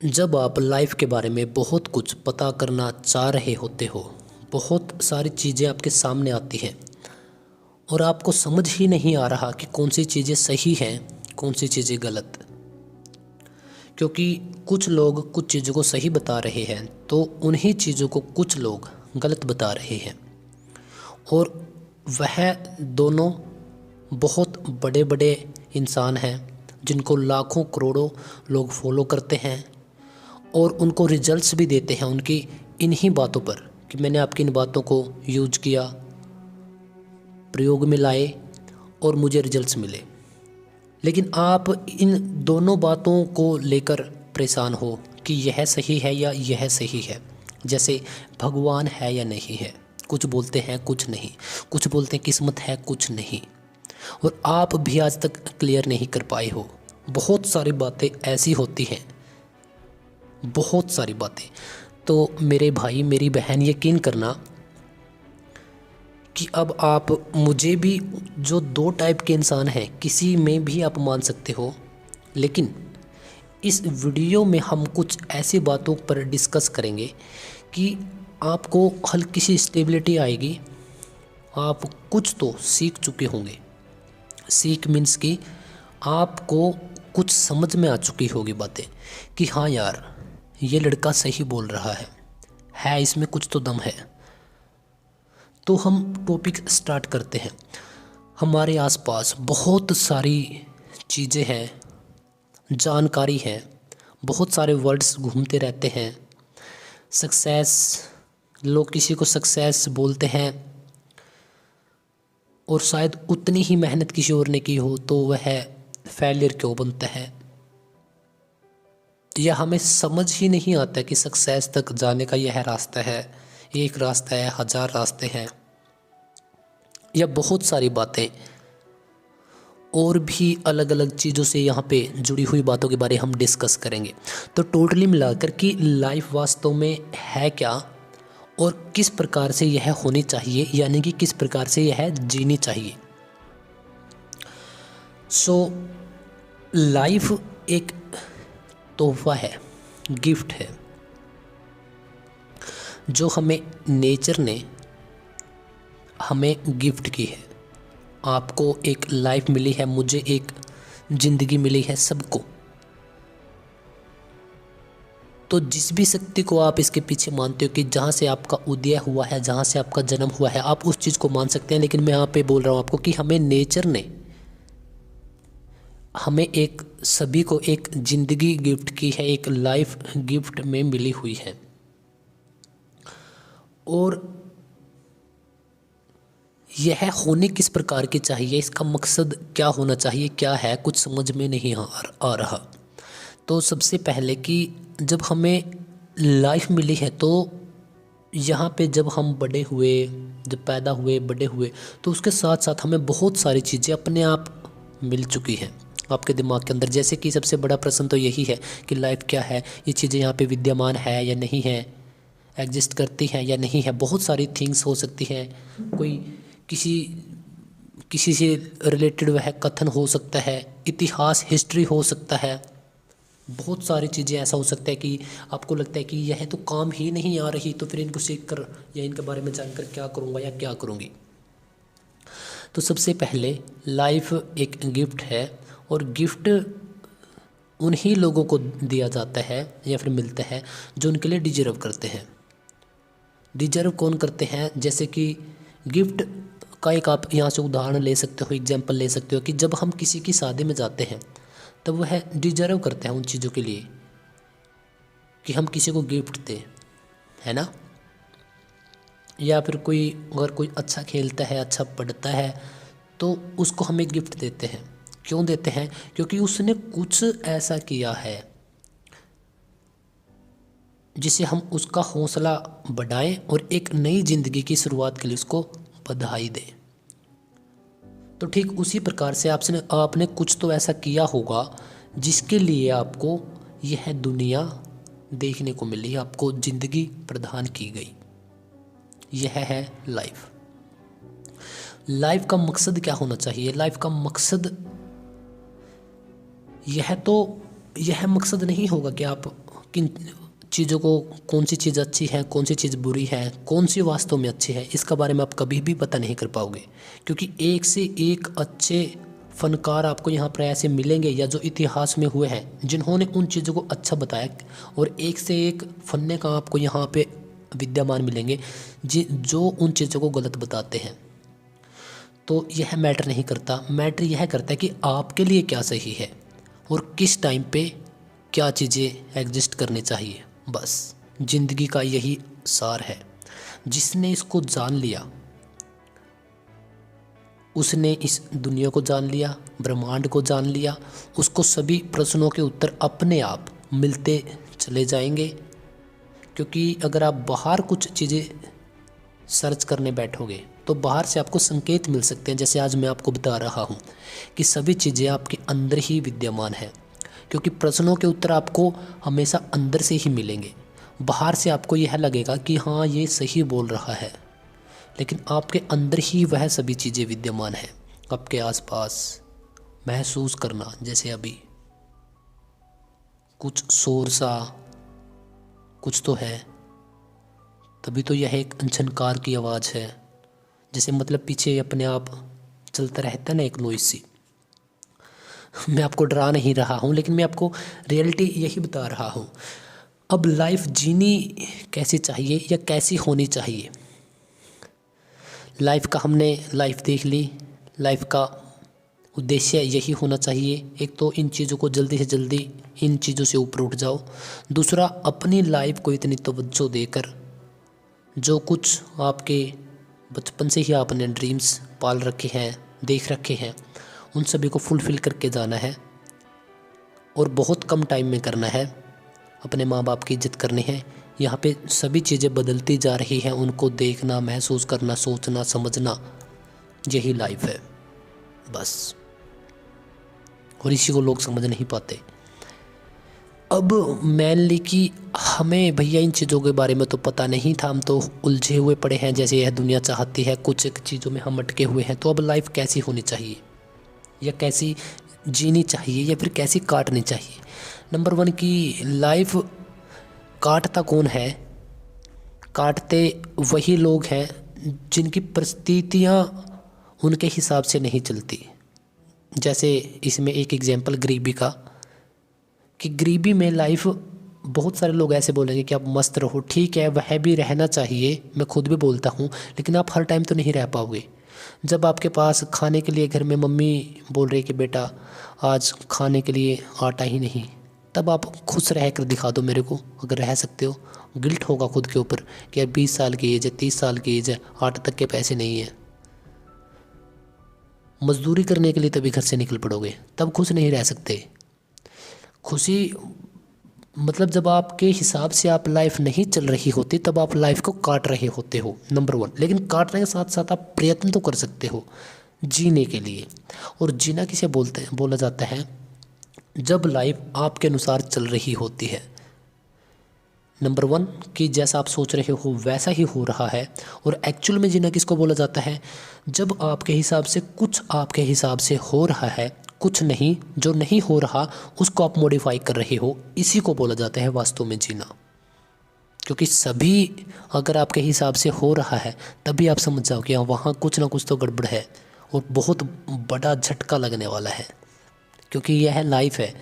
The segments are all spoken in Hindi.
जब आप लाइफ के बारे में बहुत कुछ पता करना चाह रहे होते हो, बहुत सारी चीज़ें आपके सामने आती हैं और आपको समझ ही नहीं आ रहा कि कौन सी चीज़ें सही हैं, कौन सी चीज़ें गलत। क्योंकि कुछ लोग कुछ चीज़ों को सही बता रहे हैं तो उन्हीं चीज़ों को कुछ लोग गलत बता रहे हैं। और वह दोनों बहुत बड़े बड़े इंसान हैं जिनको लाखों करोड़ों लोग फॉलो करते हैं और उनको रिजल्ट्स भी देते हैं उनकी इन्हीं बातों पर कि मैंने आपकी इन बातों को यूज किया, प्रयोग में लाए और मुझे रिजल्ट्स मिले। लेकिन आप इन दोनों बातों को लेकर परेशान हो कि यह सही है या यह सही है। जैसे भगवान है या नहीं है, कुछ बोलते हैं कुछ नहीं, कुछ बोलते हैं किस्मत है कुछ नहीं, और आप भी आज तक क्लियर नहीं कर पाए हो। बहुत सारी बातें ऐसी होती हैं, बहुत सारी बातें। तो मेरे भाई मेरी बहन, यकीन करना कि अब आप मुझे भी, जो दो टाइप के इंसान हैं, किसी में भी आप मान सकते हो। लेकिन इस वीडियो में हम कुछ ऐसी बातों पर डिस्कस करेंगे कि आपको हल्की सी स्टेबिलिटी आएगी। आप कुछ तो सीख चुके होंगे। सीख मीन्स कि आपको कुछ समझ में आ चुकी होगी बातें कि हाँ यार, ये लड़का सही बोल रहा है इसमें कुछ तो दम है। तो हम टॉपिक स्टार्ट करते हैं। हमारे आसपास बहुत सारी चीज़ें हैं, जानकारी है, बहुत सारे वर्ड्स घूमते रहते हैं। सक्सेस, लोग किसी को सक्सेस बोलते हैं और शायद उतनी ही मेहनत किसी और ने की हो तो वह फेलियर क्यों बनता है। यह हमें समझ ही नहीं आता कि सक्सेस तक जाने का यह रास्ता है, एक रास्ता है, 1000 रास्ते हैं। या बहुत सारी बातें और भी अलग अलग चीज़ों से यहाँ पे जुड़ी हुई बातों के बारे हम डिस्कस करेंगे। तो टोटली मिलाकर कि लाइफ वास्तव में है क्या और किस प्रकार से यह होनी चाहिए, यानी कि किस प्रकार से यह जीनी चाहिए। सो लाइफ एक तोहफा है, गिफ्ट है, जो हमें नेचर ने हमें गिफ्ट की है। आपको एक लाइफ मिली है, मुझे एक ज़िंदगी मिली है, सबको। तो जिस भी शक्ति को आप इसके पीछे मानते हो कि जहाँ से आपका उदय हुआ है, जहाँ से आपका जन्म हुआ है, आप उस चीज़ को मान सकते हैं। लेकिन मैं यहाँ पे बोल रहा हूँ आपको कि हमें नेचर ने हमें एक सभी को एक ज़िंदगी गिफ्ट की है, एक लाइफ गिफ्ट में मिली हुई है। और यह होने किस प्रकार की चाहिए, इसका मकसद क्या होना चाहिए, क्या है, कुछ समझ में नहीं आ रहा। तो सबसे पहले कि जब हमें लाइफ मिली है तो यहाँ पे जब हम बड़े हुए, जब पैदा हुए, बड़े हुए, तो उसके साथ साथ हमें बहुत सारी चीज़ें अपने आप मिल चुकी हैं आपके दिमाग के अंदर। जैसे कि सबसे बड़ा प्रश्न तो यही है कि लाइफ क्या है, ये चीज़ें यहाँ पे विद्यमान है या नहीं है, एग्जिस्ट करती हैं या नहीं है। बहुत सारी थिंग्स हो सकती हैं, कोई किसी किसी से रिलेटेड वह कथन हो सकता है, इतिहास, हिस्ट्री हो सकता है। बहुत सारी चीज़ें ऐसा हो सकता है कि आपको लगता है कि यह तो काम ही नहीं आ रही, तो फिर इनको सीख कर या इनके बारे में जानकर क्या करूँगा या क्या करूँगी। तो सबसे पहले लाइफ एक गिफ्ट है और गिफ्ट उन्हीं लोगों को दिया जाता है या फिर मिलता है जो उनके लिए डिजर्व करते हैं। डिजर्व कौन करते हैं? जैसे कि गिफ्ट का एक आप यहाँ से उदाहरण ले सकते हो, एग्जाम्पल ले सकते हो कि जब हम किसी की शादी में जाते हैं तब वह डिजर्व करते हैं उन चीज़ों के लिए कि हम किसी को गिफ्ट दें, है ना। या फिर कोई अगर कोई अच्छा खेलता है, अच्छा पढ़ता है, तो उसको हमें गिफ्ट देते हैं। क्यों देते हैं? क्योंकि उसने कुछ ऐसा किया है जिससे हम उसका हौसला बढ़ाएं और एक नई ज़िंदगी की शुरुआत के लिए उसको बधाई दें। तो ठीक उसी प्रकार से आपने कुछ तो ऐसा किया होगा जिसके लिए आपको यह दुनिया देखने को मिली, आपको ज़िंदगी प्रदान की गई। यह है लाइफ। लाइफ का मकसद क्या होना चाहिए? लाइफ का मकसद यह मकसद नहीं होगा कि आप किन चीज़ों को, कौन सी चीज़ अच्छी है, कौन सी चीज़ बुरी है, कौन सी वास्तव में अच्छी है, इसका बारे में आप कभी भी पता नहीं कर पाओगे। क्योंकि एक से एक अच्छे फनकार आपको यहाँ पर ऐसे मिलेंगे, या जो इतिहास में हुए हैं जिन्होंने उन चीज़ों को अच्छा बताया, और एक से एक फन्ने का आपको यहाँ पे विद्यमान मिलेंगे जो उन चीज़ों को गलत बताते हैं। तो यह मैटर नहीं करता, मैटर यह करता है कि आपके लिए क्या सही है और किस टाइम पे क्या चीज़ें एग्जिस्ट करनी चाहिए। बस जिंदगी का यही सार है। जिसने इसको जान लिया उसने इस दुनिया को जान लिया, ब्रह्मांड को जान लिया। उसको सभी प्रश्नों के उत्तर अपने आप मिलते चले जाएंगे। क्योंकि अगर आप बाहर कुछ चीज़ें सर्च करने बैठोगे तो बाहर से आपको संकेत मिल सकते हैं। जैसे आज मैं आपको बता रहा हूँ कि सभी चीज़ें आपके अंदर ही विद्यमान है। क्योंकि प्रश्नों के उत्तर आपको हमेशा अंदर से ही मिलेंगे। बाहर से आपको यह लगेगा कि हाँ ये सही बोल रहा है, लेकिन आपके अंदर ही वह सभी चीज़ें विद्यमान हैं। आपके आसपास महसूस करना, जैसे अभी कुछ शोर सा कुछ तो है, तभी तो यह एक झनकार की आवाज़ है। जैसे मतलब पीछे अपने आप चलता रहता है ना एक नॉइस सी। मैं आपको डरा नहीं रहा हूँ, लेकिन मैं आपको रियलिटी यही बता रहा हूँ। अब लाइफ जीनी कैसी चाहिए या कैसी होनी चाहिए। लाइफ का हमने लाइफ देख ली। लाइफ का उद्देश्य यही होना चाहिए। एक तो इन चीज़ों को जल्दी से जल्दी इन चीज़ों से ऊपर उठ जाओ। दूसरा, अपनी लाइफ को इतनी तवज्जो देकर जो कुछ आपके बचपन से ही आपने ड्रीम्स पाल रखे हैं, देख रखे हैं, उन सभी को फुलफ़िल करके जाना है। और बहुत कम टाइम में करना है। अपने माँ बाप की इज्जत करनी है। यहाँ पे सभी चीज़ें बदलती जा रही हैं, उनको देखना, महसूस करना, सोचना, समझना, यही लाइफ है बस। और इसी को लोग समझ नहीं पाते। अब मेनली कि हमें भैया इन चीज़ों के बारे में तो पता नहीं था, हम तो उलझे हुए पड़े हैं जैसे यह दुनिया चाहती है, कुछ एक चीज़ों में हम अटके हुए हैं। तो अब लाइफ कैसी होनी चाहिए या कैसी जीनी चाहिए या फिर कैसी काटनी चाहिए। नंबर 1 की लाइफ काटता कौन है? काटते वही लोग हैं जिनकी परिस्थितियाँ उनके हिसाब से नहीं चलती। जैसे इसमें एक एग्जांपल गरीबी का, कि गरीबी में लाइफ बहुत सारे लोग ऐसे बोलेंगे कि आप मस्त रहो। ठीक है, वह भी रहना चाहिए, मैं खुद भी बोलता हूँ, लेकिन आप हर टाइम तो नहीं रह पाओगे। जब आपके पास खाने के लिए घर में मम्मी बोल रही कि बेटा आज खाने के लिए आटा ही नहीं, तब आप खुश रह कर दिखा दो मेरे को, अगर रह सकते हो। गिल्ट होगा खुद के ऊपर कि यार 20 साल की एज है, 30 साल की एज है, आटे तक के पैसे नहीं है। मजदूरी करने के लिए तभी घर से निकल पड़ोगे, तब खुश नहीं रह सकते। खुशी मतलब जब आपके हिसाब से आप लाइफ नहीं चल रही होती, तब आप लाइफ को काट रहे होते हो, नंबर 1। लेकिन काटने के साथ साथ आप प्रयत्न तो कर सकते हो जीने के लिए। और जीना किसे बोला जाता है? जब लाइफ आपके अनुसार चल रही होती है। नंबर 1 कि जैसा आप सोच रहे हो वैसा ही हो रहा है। और एक्चुअल में जीना किसको बोला जाता है? जब आपके हिसाब से कुछ आपके हिसाब से हो रहा है, कुछ नहीं, जो नहीं हो रहा उसको आप मॉडिफाई कर रहे हो, इसी को बोला जाता है वास्तव में जीना। क्योंकि सभी अगर आपके हिसाब से हो रहा है तभी आप समझ जाओ कि हाँ वहाँ कुछ ना कुछ तो गड़बड़ है और बहुत बड़ा झटका लगने वाला है। क्योंकि यह लाइफ है,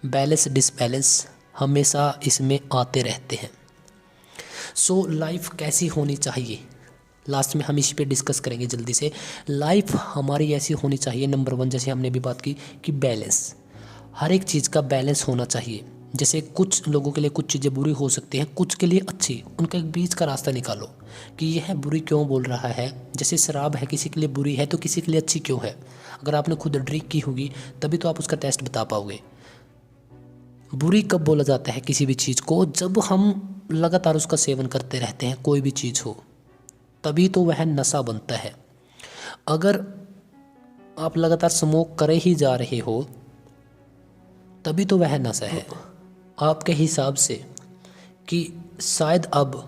बैलेंस डिसबैलेंस हमेशा इसमें आते रहते हैं। सो लाइफ कैसी होनी चाहिए, लास्ट में हम इसी पे डिस्कस करेंगे जल्दी से। लाइफ हमारी ऐसी होनी चाहिए, नंबर 1 जैसे हमने भी बात की कि बैलेंस, हर एक चीज़ का बैलेंस होना चाहिए। जैसे कुछ लोगों के लिए कुछ चीज़ें बुरी हो सकती हैं, कुछ के लिए अच्छी, उनका एक बीच का रास्ता निकालो कि यह बुरी क्यों बोल रहा है। जैसे शराब है, किसी के लिए बुरी है तो किसी के लिए अच्छी क्यों है? अगर आपने खुद ड्रिंक की होगी तभी तो आप उसका टेस्ट बता पाओगे। बुरी कब बोला जाता है किसी भी चीज़ को? जब हम लगातार उसका सेवन करते रहते हैं, कोई भी चीज़ हो, तभी तो वह नशा बनता है। अगर आप लगातार स्मोक करे ही जा रहे हो तभी तो वह नशा है। आपके हिसाब से कि शायद अब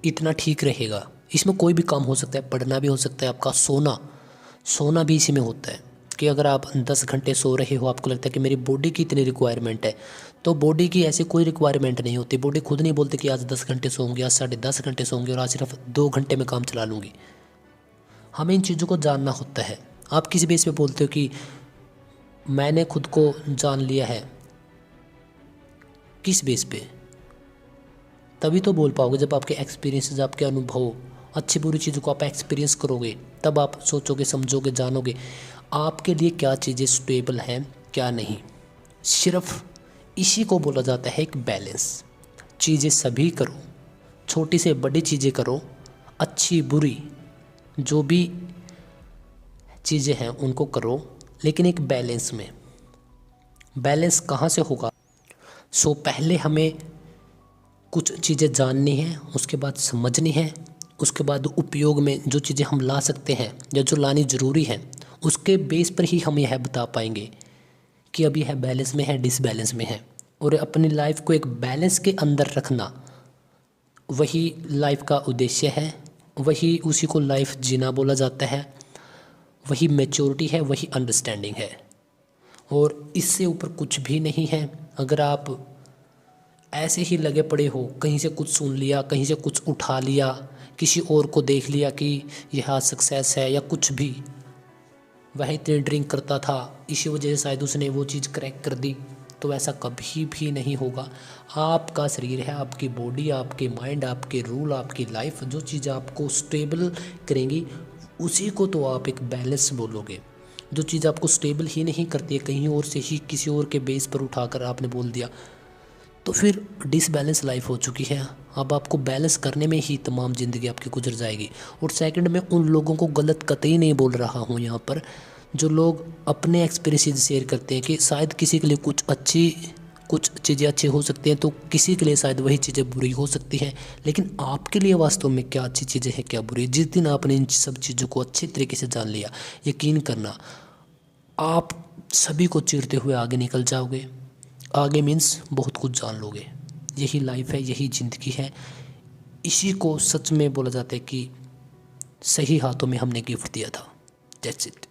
इतना ठीक रहेगा, इसमें कोई भी काम हो सकता है, पढ़ना भी हो सकता है, आपका सोना भी इसी में होता है। कि अगर आप 10 घंटे सो रहे हो, आपको लगता है कि मेरी बॉडी की इतनी रिक्वायरमेंट है, तो बॉडी की ऐसी कोई रिक्वायरमेंट नहीं होती। बॉडी खुद नहीं बोलती कि आज 10 घंटे सोऊंगी, आज 10.5 घंटे सोऊंगी और आज सिर्फ 2 घंटे में काम चला लूँगी। हमें इन चीज़ों को जानना होता है। आप किसी बेस पे बोलते हो कि मैंने खुद को जान लिया है, किस बेस पे? तभी तो बोल पाओगे जब आपके एक्सपीरियंसेस, आपके अनुभव, अच्छी बुरी चीज़ों को आप एक्सपीरियंस करोगे, तब आप सोचोगे, समझोगे, जानोगे आपके लिए क्या चीज़ें सुटेबल हैं, क्या नहीं। सिर्फ इसी को बोला जाता है एक बैलेंस। चीज़ें सभी करो, छोटी से बड़ी चीज़ें करो, अच्छी बुरी जो भी चीज़ें हैं उनको करो, लेकिन एक बैलेंस में। बैलेंस कहाँ से होगा? पहले हमें कुछ चीज़ें जाननी हैं, उसके बाद समझनी है, उसके बाद उपयोग में जो चीज़ें हम ला सकते हैं या जो लानी ज़रूरी है, उसके बेस पर ही हम यह बता पाएंगे कि अब यह बैलेंस में है, डिसबैलेंस में है। और अपनी लाइफ को एक बैलेंस के अंदर रखना, वही लाइफ का उद्देश्य है, वही उसी को लाइफ जीना बोला जाता है, वही मैच्योरिटी है, वही अंडरस्टैंडिंग है। और इससे ऊपर कुछ भी नहीं है। अगर आप ऐसे ही लगे पड़े हो, कहीं से कुछ सुन लिया, कहीं से कुछ उठा लिया, किसी और को देख लिया कि यह सक्सेस है या कुछ भी, वह इतनी ड्रिंक करता था, इसी वजह से शायद उसने वो चीज़ क्रैक कर दी, तो ऐसा कभी भी नहीं होगा। आपका शरीर है, आपकी बॉडी, आपके माइंड, आपके रूल, आपकी लाइफ, जो चीज़ आपको स्टेबल करेंगी उसी को तो आप एक बैलेंस बोलोगे। जो चीज़ आपको स्टेबल ही नहीं करती है, कहीं और से ही किसी और के बेस पर उठाकर आपने बोल दिया, तो फिर डिसबैलेंस लाइफ हो चुकी है। अब आपको बैलेंस करने में ही तमाम ज़िंदगी आपकी गुजर जाएगी। और सेकंड, मैं उन लोगों को गलत कतई नहीं बोल रहा हूँ यहाँ पर, जो लोग अपने एक्सपीरियंस शेयर करते हैं कि शायद किसी के लिए कुछ चीज़ें अच्छी हो सकती हैं, तो किसी के लिए शायद वही चीज़ें बुरी हो सकती हैं। लेकिन आपके लिए वास्तव में क्या अच्छी चीज़ें हैं, क्या बुरी? जिस दिन आपने इन सब चीज़ों को अच्छी तरीके से जान लिया, यकीन करना आप सभी को चीरते हुए आगे निकल जाओगे। आगे मीन्स बहुत कुछ जान लोगे। यही लाइफ है, यही ज़िंदगी है। इसी को सच में बोला जाता है कि सही हाथों में हमने गिफ्ट दिया था। That's it.